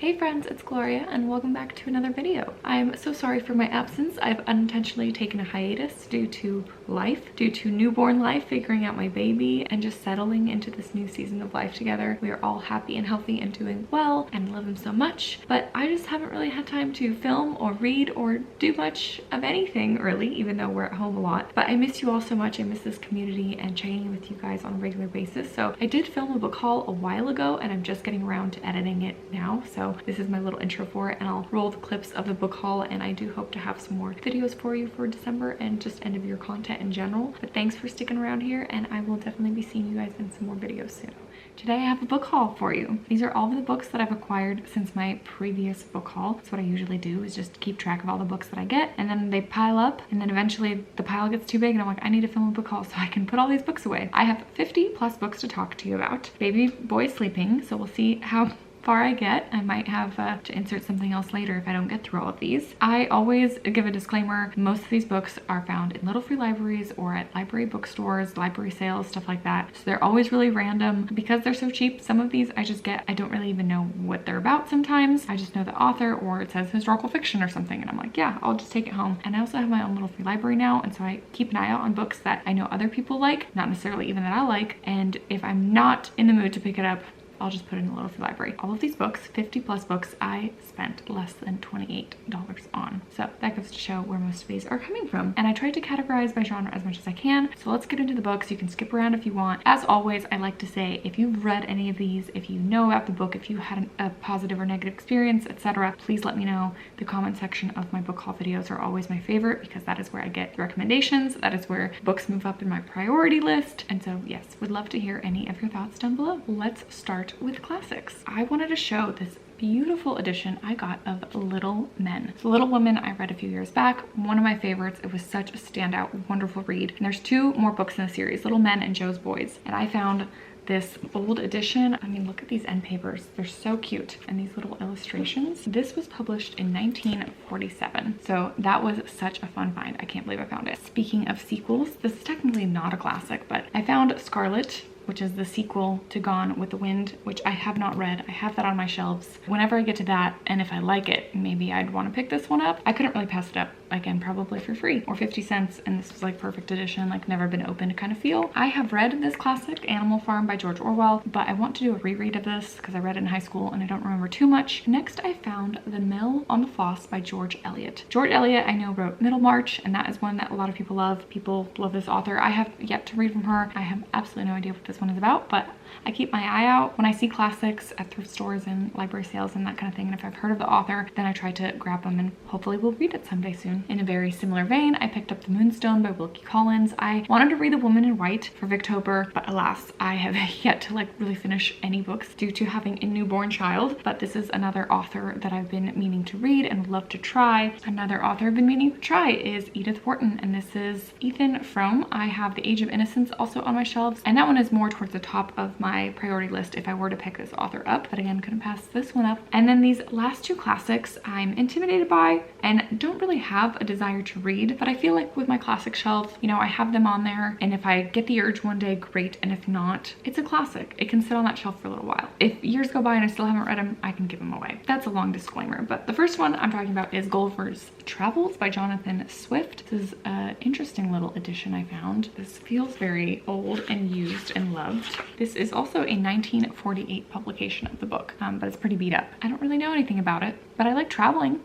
Hey friends, it's Gloria and welcome back to another video. I'm so sorry for my absence. I've unintentionally taken a hiatus due to life, due to newborn life, figuring out my baby and just settling into this new season of life together. We are all happy and healthy and doing well and love him so much, but I just haven't really had time to film or read or do much of anything really, even though we're at home a lot. But I miss you all so much. I miss this community and chatting with you guys on a regular basis. So I did film a book haul a while ago and I'm just getting around to editing it now. So this is my little intro for it, and I'll roll the clips of the book haul, and I do hope to have some more videos for you for December and just end of year content in general. But thanks for sticking around here, and I will definitely be seeing you guys in some more videos soon. Today I have a book haul for you. These are all of the books that I've acquired since my previous book haul. That's what I usually do, is just keep track of all the books that I get, and then they pile up, and then eventually the pile gets too big and I'm like, I need to film a book haul so I can put all these books away. I have 50 plus books to talk to you about. Baby boy is sleeping, so we'll see how far I get. I might have to insert something else later if I don't get through all of these. I always give a disclaimer. Most of these books are found in little free libraries or at library bookstores, library sales, stuff like that. So they're always really random because they're so cheap. Some of these I just get, I don't really even know what they're about sometimes. I just know the author, or it says historical fiction or something, and I'm like, yeah, I'll just take it home. And I also have my own little free library now, and so I keep an eye out on books that I know other people like, not necessarily even that I like, and if I'm not in the mood to pick it up, I'll just put it in a little free library. All of these books, 50 plus books, I spent less than $28 on. So that goes to show where most of these are coming from. And I tried to categorize by genre as much as I can. So let's get into the books. You can skip around if you want. As always, I like to say, if you've read any of these, if you know about the book, if you had a positive or negative experience, etc., please let me know. The comment section of my book haul videos are always my favorite because that is where I get recommendations. That is where books move up in my priority list. And so yes, would love to hear any of your thoughts down below. Let's start with classics. I wanted to show this beautiful edition I got of Little Men. The Little Women I read a few years back, one of my favorites. It was such a standout, wonderful read. And there's two more books in the series, Little Men and Joe's Boys. And I found this old edition. I mean, look at these end papers. They're so cute. And these little illustrations. This was published in 1947. So that was such a fun find. I can't believe I found it. Speaking of sequels, this is technically not a classic, but I found Scarlet, which is the sequel to Gone with the Wind, which I have not read. I have that on my shelves. Whenever I get to that, and if I like it, maybe I'd want to pick this one up. I couldn't really pass it up. Again, probably for free or 50 cents. And this was like perfect edition, like never been opened kind of feel. I have read this classic, Animal Farm by George Orwell, but I want to do a reread of this because I read it in high school and I don't remember too much. Next, I found The Mill on the Floss by George Eliot. George Eliot, I know, wrote Middlemarch, and that is one that a lot of people love. People love this author. I have yet to read from her. I have absolutely no idea what this one is about, but I keep my eye out when I see classics at thrift stores and library sales and that kind of thing. And if I've heard of the author, then I try to grab them and hopefully we'll read it someday soon. In a very similar vein, I picked up The Moonstone by Wilkie Collins. I wanted to read The Woman in White for Victober, but alas, I have yet to really finish any books due to having a newborn child. But this is another author that I've been meaning to read and would love to try. Another author I've been meaning to try is Edith Wharton, and this is Ethan Frome. I have The Age of Innocence also on my shelves, and that one is more towards the top of my priority list if I were to pick this author up, but again, couldn't pass this one up. And then these last two classics I'm intimidated by and don't really have a desire to read, but I feel like with my classic shelf, you know, I have them on there, and if I get the urge one day, great, and if not, it's a classic. It can sit on that shelf for a little while. If years go by and I still haven't read them, I can give them away. That's a long disclaimer, but the first one I'm talking about is Gulliver's Travels by Jonathan Swift. This is an interesting little edition I found. This feels very old and used and loved. This is also a 1948 publication of the book, but it's pretty beat up. I don't really know anything about it, but I like traveling.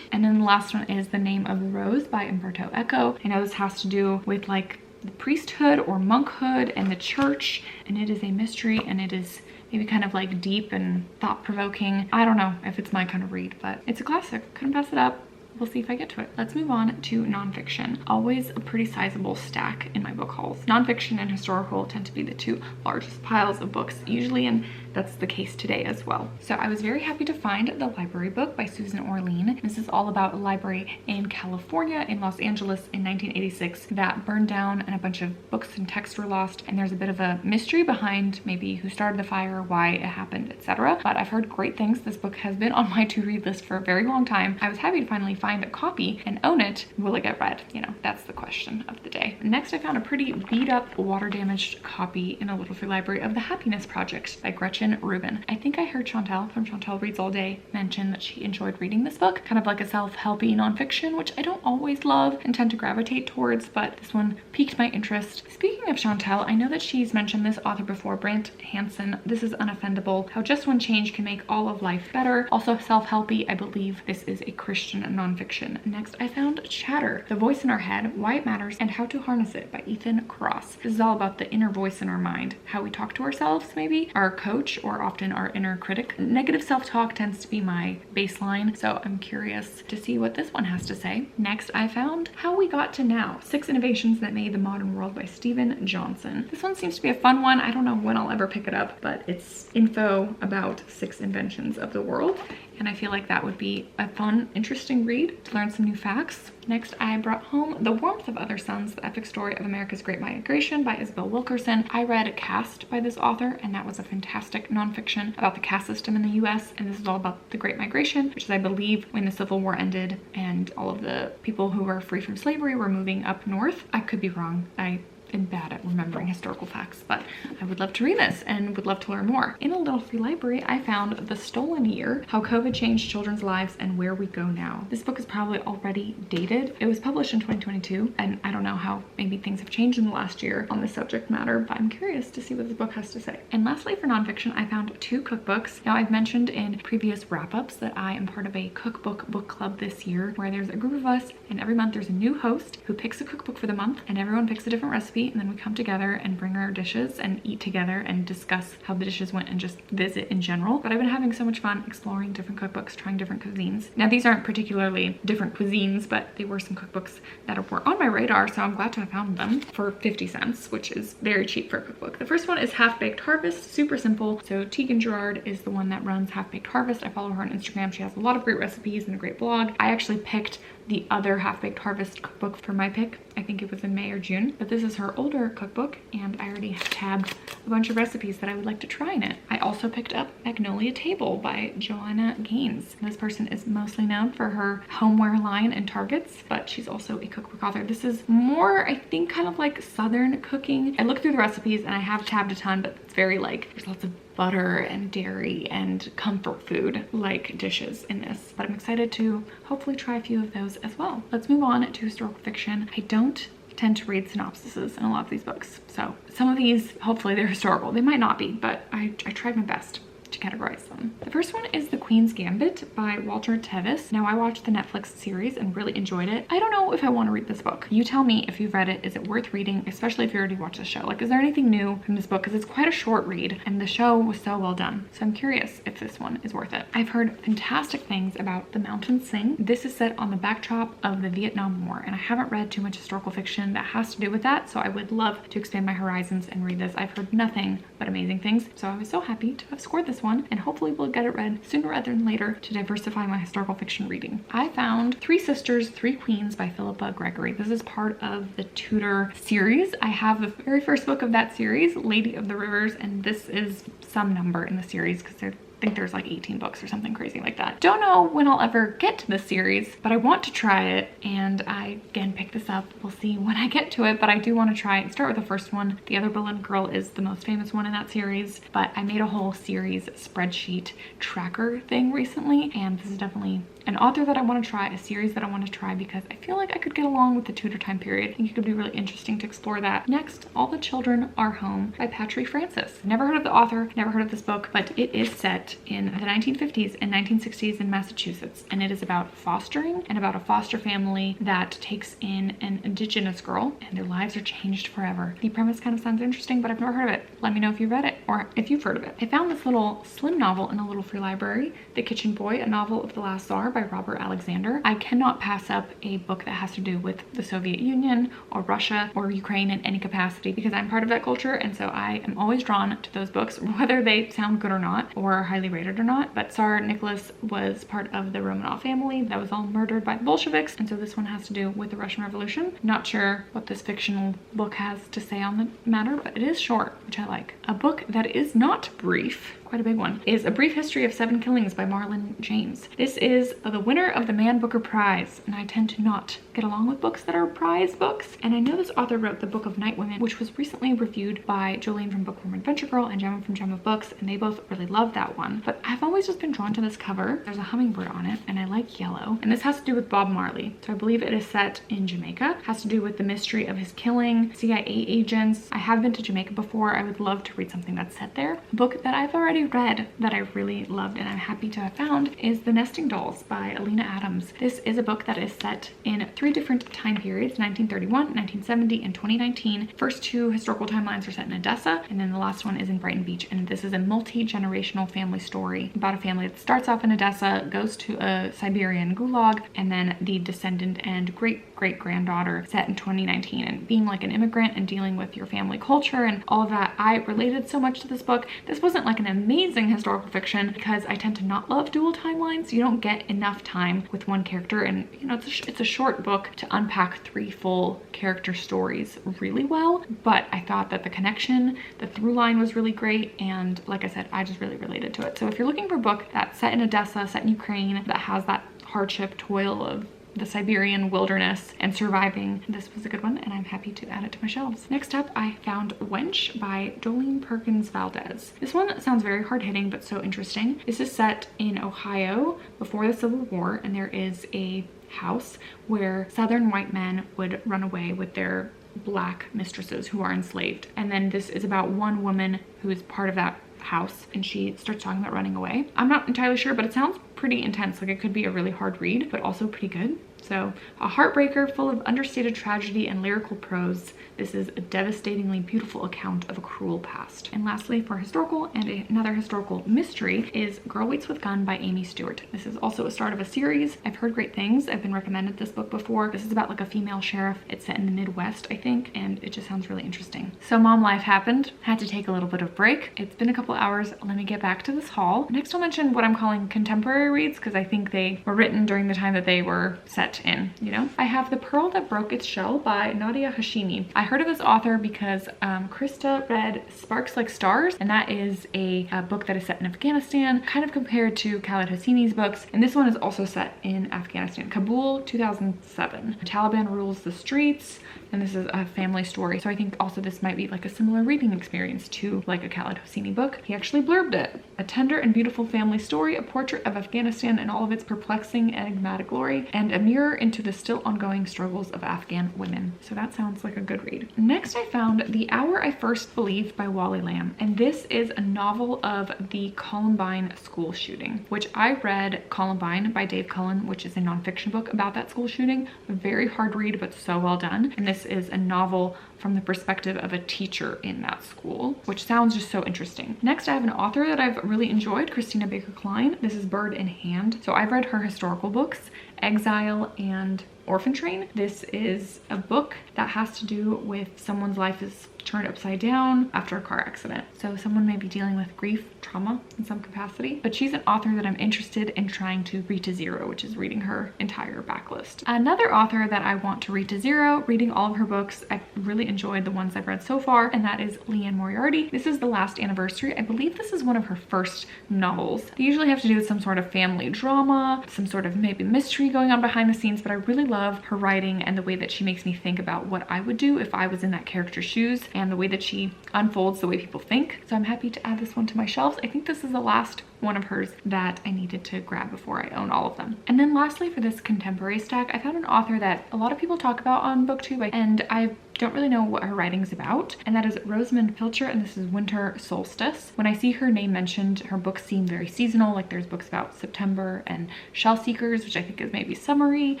And then the last one is The Name of the Rose by Umberto Eco. I know this has to do with like the priesthood or monkhood and the church, and it is a mystery, and it is maybe kind of like deep and thought-provoking. I don't know if it's my kind of read, but it's a classic. Couldn't pass it up. We'll see if I get to it. Let's move on to nonfiction. Always a pretty sizable stack in my book hauls. Nonfiction and historical tend to be the two largest piles of books usually, and that's the case today as well. So I was very happy to find The Library Book by Susan Orlean. This is all about a library in California, in Los Angeles in 1986 that burned down, and a bunch of books and texts were lost, and there's a bit of a mystery behind maybe who started the fire, why it happened, etc. But I've heard great things. This book has been on my to-read list for a very long time. I was happy to finally find a copy and own it. Will it get read? You know, that's the question of the day. Next, I found a pretty beat up, water damaged copy in a little free library of The Happiness Project by Gretchen Gretchen Rubin. I think I heard Chantal from Chantal Reads All Day mention that she enjoyed reading this book, kind of like a self-helpy nonfiction, which I don't always love and tend to gravitate towards, but this one piqued my interest. Speaking of Chantal, I know that she's mentioned this author before, Brant Hansen. This is Unoffendable, How Just One Change Can Make All of Life Better. Also self-helpy. I believe this is a Christian nonfiction. Next, I found Chatter, The Voice in Our Head, Why It Matters, and How to Harness It by Ethan Cross. This is all about the inner voice in our mind, how we talk to ourselves, maybe, our coach, or often our inner critic. Negative self-talk tends to be my baseline, so I'm curious to see what this one has to say. Next, I found How We Got to Now, 6 Innovations That Made the Modern World by Steven Johnson. This one seems to be a fun one. I don't know when I'll ever pick it up, but it's info about 6 inventions of the world, and I feel like that would be a fun, interesting read to learn some new facts. Next, I brought home The Warmth of Other Suns, The Epic Story of America's Great Migration by Isabel Wilkerson. I read Caste by this author, and that was a fantastic nonfiction about the caste system in the US, and this is all about the Great Migration, which is, I believe, when the Civil War ended and all of the people who were free from slavery were moving up north. I could be wrong. I am bad at remembering historical facts, but I would love to read this and would love to learn more. In a little free library, I found The Stolen Year, How COVID Changed Children's Lives and Where We Go Now. This book is probably already dated. It was published in 2022, and I don't know how maybe things have changed in the last year on this subject matter, but I'm curious to see what this book has to say. And lastly, for nonfiction, I found 2 cookbooks. Now, I've mentioned in previous wrap-ups that I am part of a cookbook book club this year, where there's a group of us, and every month there's a new host who picks a cookbook for the month, and everyone picks a different recipe, and then we come together and bring our dishes and eat together and discuss how the dishes went and just visit in general. But I've been having so much fun exploring different cookbooks, trying different cuisines. Now, these aren't particularly different cuisines, but they were some cookbooks that were on my radar, so I'm glad to have found them for 50 cents, which is very cheap for a cookbook. The first one is Half Baked Harvest, super simple. So Tegan Gerard is the one that runs Half Baked Harvest. I follow her on Instagram. She has a lot of great recipes and a great blog. I actually picked the other Half Baked Harvest cookbook for my pick. I think it was in May or June, but this is her older cookbook, and I already have tabbed a bunch of recipes that I would like to try in it. I also picked up Magnolia Table by Joanna Gaines. This person is mostly known for her homeware line and Targets, but she's also a cookbook author. This is more, I think, kind of like Southern cooking. I looked through the recipes and I have tabbed a ton, but it's very like, there's lots of butter and dairy and comfort food like dishes in this, but I'm excited to hopefully try a few of those as well. Let's move on to historical fiction. I don't tend to read synopsises in a lot of these books, so some of these, hopefully they're historical. They might not be, but I tried my best to categorize them. The first one is The Queen's Gambit by Walter Tevis. Now, I watched the Netflix series and really enjoyed it. I don't know if I want to read this book. You tell me if you've read it. Is it worth reading, especially if you already watched the show? Like, is there anything new from this book? Because it's quite a short read and the show was so well done. So I'm curious if this one is worth it. I've heard fantastic things about The Mountains Sing. This is set on the backdrop of the Vietnam War, and I haven't read too much historical fiction that has to do with that, so I would love to expand my horizons and read this. I've heard nothing but amazing things, so I was so happy to have scored this one, and hopefully we'll get it read sooner rather than later to diversify my historical fiction reading. I found Three Sisters, Three Queens by Philippa Gregory. This is part of the Tudor series. I have the very first book of that series, Lady of the Rivers, and this is some number in the series because I think there's like 18 books or something crazy like that. Don't know when I'll ever get to this series, but I want to try it, and I again picked this up. We'll see when I get to it, but I do want to try it and start with the first one. The Other Berlin Girl is the most famous one in that series, but I made a whole series spreadsheet tracker thing recently, and this is definitely an author that I want to try, a series that I want to try, because I feel like I could get along with the Tudor time period. I think it could be really interesting to explore that. Next, All the Children Are Home by Patri Francis. Never heard of the author, never heard of this book, but it is set in the 1950s and 1960s in Massachusetts, and it is about fostering and about a foster family that takes in an Indigenous girl, and their lives are changed forever. The premise kind of sounds interesting, but I've never heard of it. Let me know if you've read it or if you've heard of it. I found this little slim novel in a little free library, The Kitchen Boy, a novel of the last Tsar by Robert Alexander. I cannot pass up a book that has to do with the Soviet Union or Russia or Ukraine in any capacity, because I'm part of that culture, and so I am always drawn to those books, whether they sound good or not, or are highly rated or not. But Tsar Nicholas was part of the Romanov family that was all murdered by the Bolsheviks, and so this one has to do with the Russian Revolution. Not sure what this fictional book has to say on the matter, but it is short, which I like. A book that is not brief quite a big one, is A Brief History of 7 Killings by Marlon James. This is the winner of the Man Booker Prize, and I tend to not get along with books that are prize books. And I know this author wrote The Book of Night Women, which was recently reviewed by Jolene from Bookworm Adventure Girl and Gemma from Gemma Books, and they both really loved that one. But I've always just been drawn to this cover. There's a hummingbird on it, and I like yellow. And this has to do with Bob Marley. So I believe it is set in Jamaica. It has to do with the mystery of his killing, CIA agents. I have been to Jamaica before. I would love to read something that's set there. A book that I've already read that I really loved and I'm happy to have found is The Nesting Dolls by Alina Adams. This is a book that is set in 3 different time periods, 1931, 1970, and 2019. First 2 historical timelines are set in Odessa, and then the last one is in Brighton Beach. And this is a multi-generational family story about a family that starts off in Odessa, goes to a Siberian gulag, and then the descendant and great-great-granddaughter set in 2019. And being like an immigrant and dealing with your family culture and all of that, I related so much to this book. This wasn't like an amazing historical fiction because I tend to not love dual timelines. You don't get enough time with one character, and you know, it's a short book to unpack 3 full character stories really well. But I thought that the connection, the through line was really great, and like I said, I just really related to it. So if you're looking for a book that's set in Odessa, set in Ukraine, that has that hardship, toil of the Siberian wilderness and surviving, this was a good one, and I'm happy to add it to my shelves. Next up, I found Wench by Jolene Perkins Valdez. This one sounds very hard-hitting but so interesting. This is set in Ohio before the Civil War, and there is a house where Southern white men would run away with their Black mistresses who are enslaved. And then this is about one woman who is part of that house, and she starts talking about running away. I'm not entirely sure, but it sounds pretty intense. Like, it could be a really hard read, but also pretty good. So, a heartbreaker full of understated tragedy and lyrical prose. This is a devastatingly beautiful account of a cruel past. And lastly, for historical and another historical mystery, is Girl Waits with Gun by Amy Stewart. This is also a start of a series. I've heard great things. I've been recommended this book before. This is about like a female sheriff. It's set in the Midwest, I think, and it just sounds really interesting. So mom life happened. Had to take a little bit of break. It's been a couple hours. Let me get back to this haul. Next, I'll mention what I'm calling contemporary reads, because I think they were written during the time that they were set in, you know? I have The Pearl That Broke Its Shell by Nadia Hashimi. I heard of this author because Krista read Sparks Like Stars, and that is a book that is set in Afghanistan, kind of compared to Khaled Hosseini's books, and this one is also set in Afghanistan. Kabul, 2007. Taliban rules the streets, and this is a family story, so I think also this might be like a similar reading experience to like a Khaled Hosseini book. He actually blurbed it. A tender and beautiful family story, a portrait of Afghanistan and all of its perplexing enigmatic glory, and a mirror into the still ongoing struggles of Afghan women. So that sounds like a good read. Next, I found The Hour I First Believed by Wally Lamb, and this is a novel of the Columbine school shooting, which I read Columbine by Dave Cullen, which is a nonfiction book about that school shooting. A very hard read, but so well done. And this is a novel from the perspective of a teacher in that school, which sounds just so interesting. Next, I have an author that I've really enjoyed, Christina Baker Klein. This is Bird in Hand. So I've read her historical books, Exile and Orphan Train. This is a book that has to do with someone's life is turned upside down after a car accident. So someone may be dealing with grief, trauma in some capacity, but she's an author that I'm interested in trying to read to zero, which is reading her entire backlist. Another author that I want to read to zero, reading all of her books. I've really enjoyed the ones I've read so far, and that is Leanne Moriarty. This is The Last Anniversary. I believe this is one of her first novels. They usually have to do with some sort of family drama, some sort of maybe mystery going on behind the scenes, but I really love her writing and the way that she makes me think about what I would do if I was in that character's shoes, and the way that she unfolds the way people think. So I'm happy to add this one to my shelves. I think this is the last one of hers that I needed to grab before I own all of them. And then lastly, for this contemporary stack, I found an author that a lot of people talk about on BookTube, and I don't really know what her writing's about, and that is Rosamund Pilcher, and this is Winter Solstice. When I see her name mentioned, her books seem very seasonal, like there's books about September and Shell Seekers, which I think is maybe summery.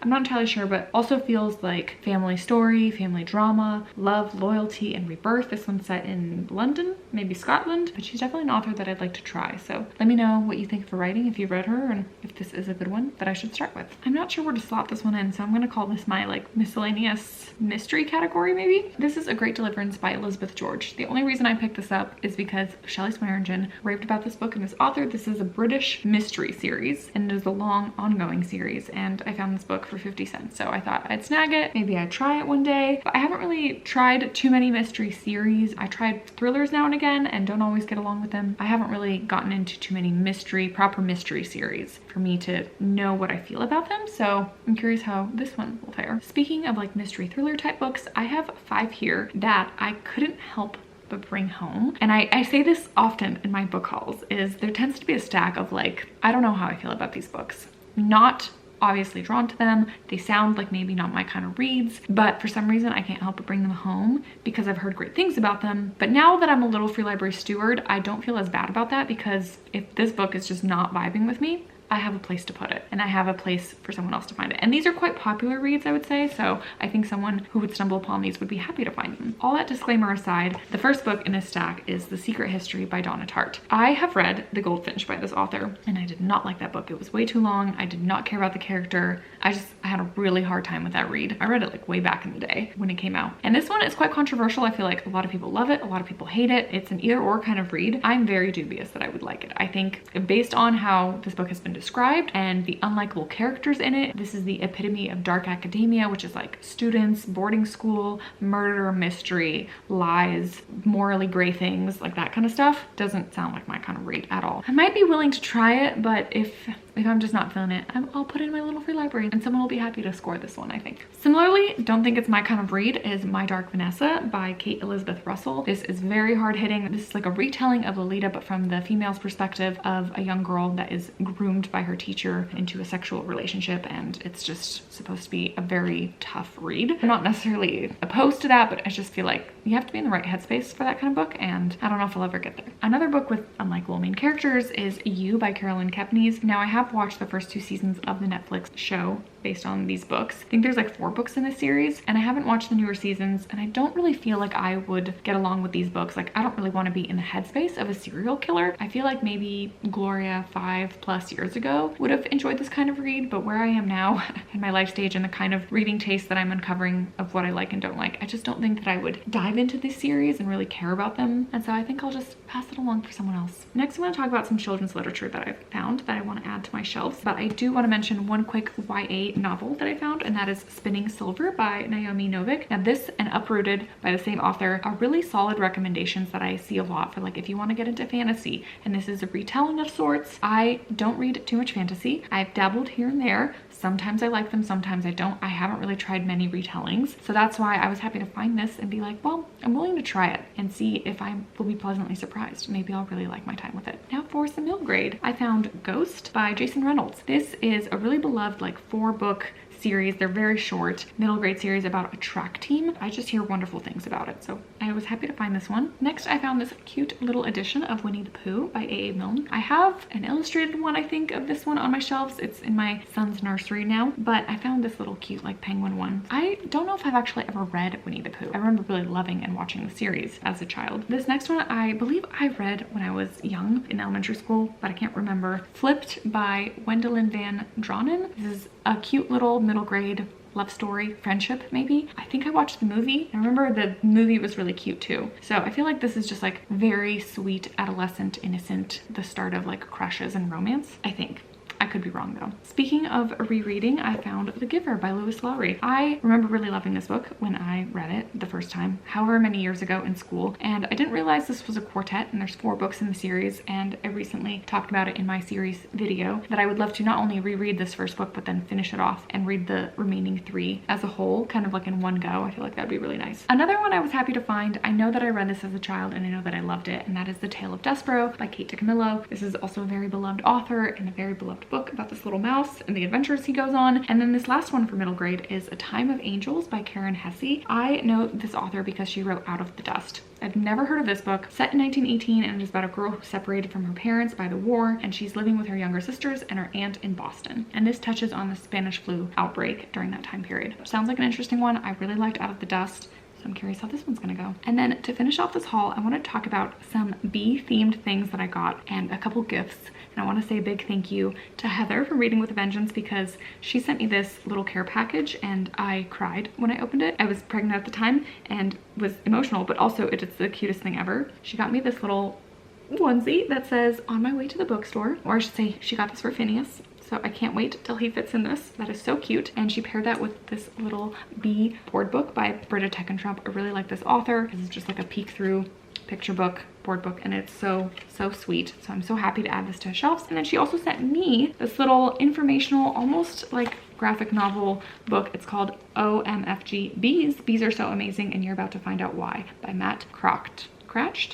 I'm not entirely sure, but also feels like family story, family drama, love, loyalty, and rebirth. This one's set in London, maybe Scotland, but she's definitely an author that I'd like to try. So let me know what you think of her writing, if you've read her, and if this is a good one that I should start with. I'm not sure where to slot this one in, so I'm gonna call this my like miscellaneous mystery category maybe. maybe. This is A Great Deliverance by Elizabeth George. The only reason I picked this up is because Shelley Swearingen raved about this book and this author. This is a British mystery series and it is a long ongoing series, and I found this book for 50 cents. So I thought I'd snag it. Maybe I'd try it one day. But I haven't really tried too many mystery series. I tried thrillers now and again and don't always get along with them. I haven't really gotten into too many proper mystery series for me to know what I feel about them. So I'm curious how this one will fare. Speaking of like mystery thriller type books, I have 5 here that I couldn't help but bring home. And I say this often in my book hauls, is there tends to be a stack of like, I don't know how I feel about these books. Not obviously drawn to them. They sound like maybe not my kind of reads, but for some reason I can't help but bring them home because I've heard great things about them. But now that I'm a little free library steward, I don't feel as bad about that, because if this book is just not vibing with me, I have a place to put it and I have a place for someone else to find it. And these are quite popular reads, I would say. So I think someone who would stumble upon these would be happy to find them. All that disclaimer aside, the first book in this stack is The Secret History by Donna Tartt. I have read The Goldfinch by this author and I did not like that book. It was way too long. I did not care about the character. I had a really hard time with that read. I read it like way back in the day when it came out. And this one is quite controversial. I feel like a lot of people love it. A lot of people hate it. It's an either or kind of read. I'm very dubious that I would like it. I think based on how this book has been described and the unlikable characters in it, this is the epitome of dark academia, which is like students, boarding school, murder, mystery, lies, morally gray things, like that kind of stuff. Doesn't sound like my kind of read at all. I might be willing to try it, but if I'm just not feeling it, I'll put it in my little free library and someone will be happy to score this one, I think. Similarly, don't think it's my kind of read, is My Dark Vanessa by Kate Elizabeth Russell. This is very hard hitting. This is like a retelling of Lolita, but from the female's perspective of a young girl that is groomed by her teacher into a sexual relationship, and it's just supposed to be a very tough read. I'm not necessarily opposed to that, but I just feel like you have to be in the right headspace for that kind of book, and I don't know if I'll ever get there. Another book with unlikable main characters is You by Carolyn Kepnes. Now I have watched the first 2 seasons of the Netflix show based on these books. I think there's like 4 books in this series, and I haven't watched the newer seasons, and I don't really feel like I would get along with these books. Like, I don't really want to be in the headspace of a serial killer. I feel like maybe Gloria 5+ years ago would have enjoyed this kind of read, but where I am now in my life stage and the kind of reading taste that I'm uncovering of what I like and don't like, I just don't think that I would dive into this series and really care about them. And so I think I'll just pass it along for someone else. Next, I want to talk about some children's literature that I've found that I want to add to my shelves, but I do want to mention one quick YA novel that I found, and that is Spinning Silver by Naomi Novik. Now this and Uprooted by the same author are really solid recommendations that I see a lot for like if you want to get into fantasy, and this is a retelling of sorts. I don't read too much fantasy. I've dabbled here and there. Sometimes I like them, sometimes I don't. I haven't really tried many retellings, so that's why I was happy to find this and be like, well, I'm willing to try it and see if I will be pleasantly surprised. Maybe I'll really like my time with it. Now for some middle grade, I found Ghost by Jason Reynolds. This is a really beloved like 4-book series. They're very short middle grade series about a track team. I just hear wonderful things about it, so I was happy to find this one. Next, I found this cute little edition of Winnie the Pooh by A.A. Milne. I have an illustrated one, I think, of this one on my shelves. It's in my son's nursery now, but I found this little cute like penguin one. I don't know if I've actually ever read Winnie the Pooh. I remember really loving and watching the series as a child. This next one I believe I read when I was young in elementary school, but I can't remember. Flipped by Wendelin Van Dronen. This is a cute little middle grade love story, friendship maybe. I think I watched the movie. I remember the movie was really cute too. So I feel like this is just like very sweet, adolescent, innocent, the start of like crushes and romance, I think. I could be wrong though. Speaking of rereading, I found The Giver by Lewis Lowry. I remember really loving this book when I read it the first time, however many years ago in school, and I didn't realize this was a quartet, and there's 4 books in the series, and I recently talked about it in my series video that I would love to not only reread this first book but then finish it off and read the remaining 3 as a whole, kind of like in one go. I feel like that'd be really nice. Another one I was happy to find, I know that I read this as a child and I know that I loved it, and that is The Tale of Despero by Kate DiCamillo. This is also a very beloved author and a very beloved book about this little mouse and the adventures he goes on. And then this last one for middle grade is A Time of Angels by Karen Hesse. I know this author because she wrote Out of the Dust. I've never heard of this book. Set in 1918, and it is about a girl who's separated from her parents by the war, and she's living with her younger sisters and her aunt in Boston. And this touches on the Spanish flu outbreak during that time period. Sounds like an interesting one. I really liked Out of the Dust. So I'm curious how this one's gonna go. And then to finish off this haul, I want to talk about some bee themed things that I got and a couple gifts. And I want to say a big thank you to Heather for Reading with a Vengeance, because she sent me this little care package and I cried when I opened it. I was pregnant at the time and was emotional, but also it's the cutest thing ever. She got me this little onesie that says "On my way to the bookstore," or I should say she got this for Phineas. So I can't wait till he fits in this. That is so cute. And she paired that with this little bee board book by Britta Teckentrup. I really like this author. This is just like a peek through picture book, board book, and it's so sweet. So I'm so happy to add this to shelves. And then she also sent me this little informational, almost like graphic novel book. It's called OMFG Bees. Bees Are So Amazing and You're About to Find Out Why by Matt Cratched.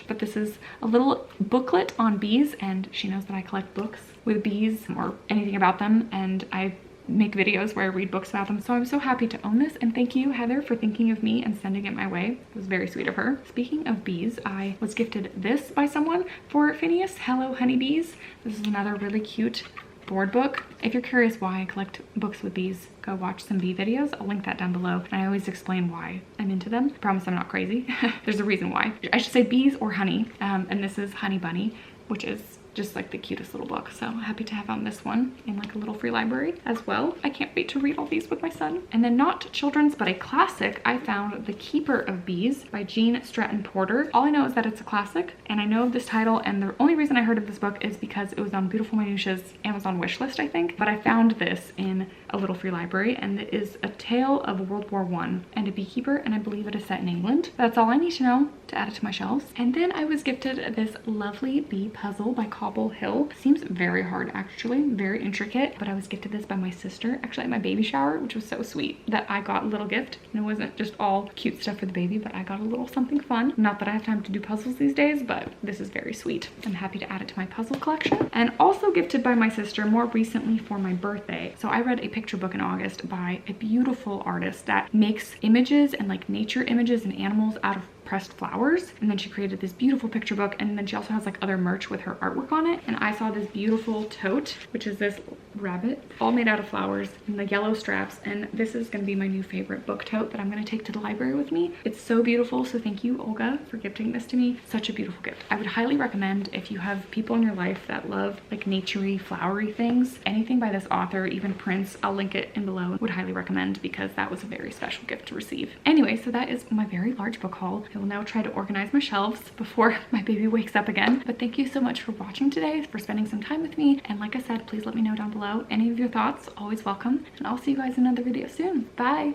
But this is a little booklet on bees, and she knows that I collect books with bees or anything about them, and I make videos where I read books about them. So I'm so happy to own this, and thank you, Heather, for thinking of me and sending it my way. It was very sweet of her. Speaking of bees, I was gifted this by someone for Phineas. Hello Honeybees. This is another really cute board book. If you're curious why I collect books with bees, go watch some bee videos. I'll link that down below. And I always explain why I'm into them. I promise I'm not crazy. There's a reason why. I should say bees or honey. And this is Honey Bunny, which is just like the cutest little book. So happy to have on this one in like a little free library as well. I can't wait to read all these with my son. And then not children's, but a classic, I found The Keeper of Bees by Jean Stratton Porter. All I know is that it's a classic, and I know of this title, and the only reason I heard of this book is because it was on Beautiful Minutia's Amazon wish list, I think. But I found this in a little free library, and it is a tale of World War I and a beekeeper, and I believe it is set in England. That's all I need to know to add it to my shelves. And then I was gifted this lovely bee puzzle by Cobble Hill. Seems very hard, actually, very intricate, but I was gifted this by my sister actually at my baby shower, which was so sweet that I got a little gift. And it wasn't just all cute stuff for the baby, but I got a little something fun. Not that I have time to do puzzles these days, but this is very sweet. I'm happy to add it to my puzzle collection. And also gifted by my sister more recently for my birthday. So I read a picture book in August by a beautiful artist that makes images and like nature images and animals out of pressed flowers, and then she created this beautiful picture book, and then she also has like other merch with her artwork on it. And I saw this beautiful tote, which is this rabbit all made out of flowers and the yellow straps, and this is going to be my new favorite book tote that I'm going to take to the library with me. It's so beautiful, so thank you, Olga, for gifting this to me. Such a beautiful gift. I would highly recommend, if you have people in your life that love like naturey, flowery things, anything by this author, even prints, I'll link it in below. Would highly recommend, because that was a very special gift to receive. Anyway, so that is my very large book haul. I will now try to organize my shelves before my baby wakes up again. But thank you so much for watching today, for spending some time with me. And like I said, please let me know down below any of your thoughts. Always welcome. And I'll see you guys in another video soon. Bye.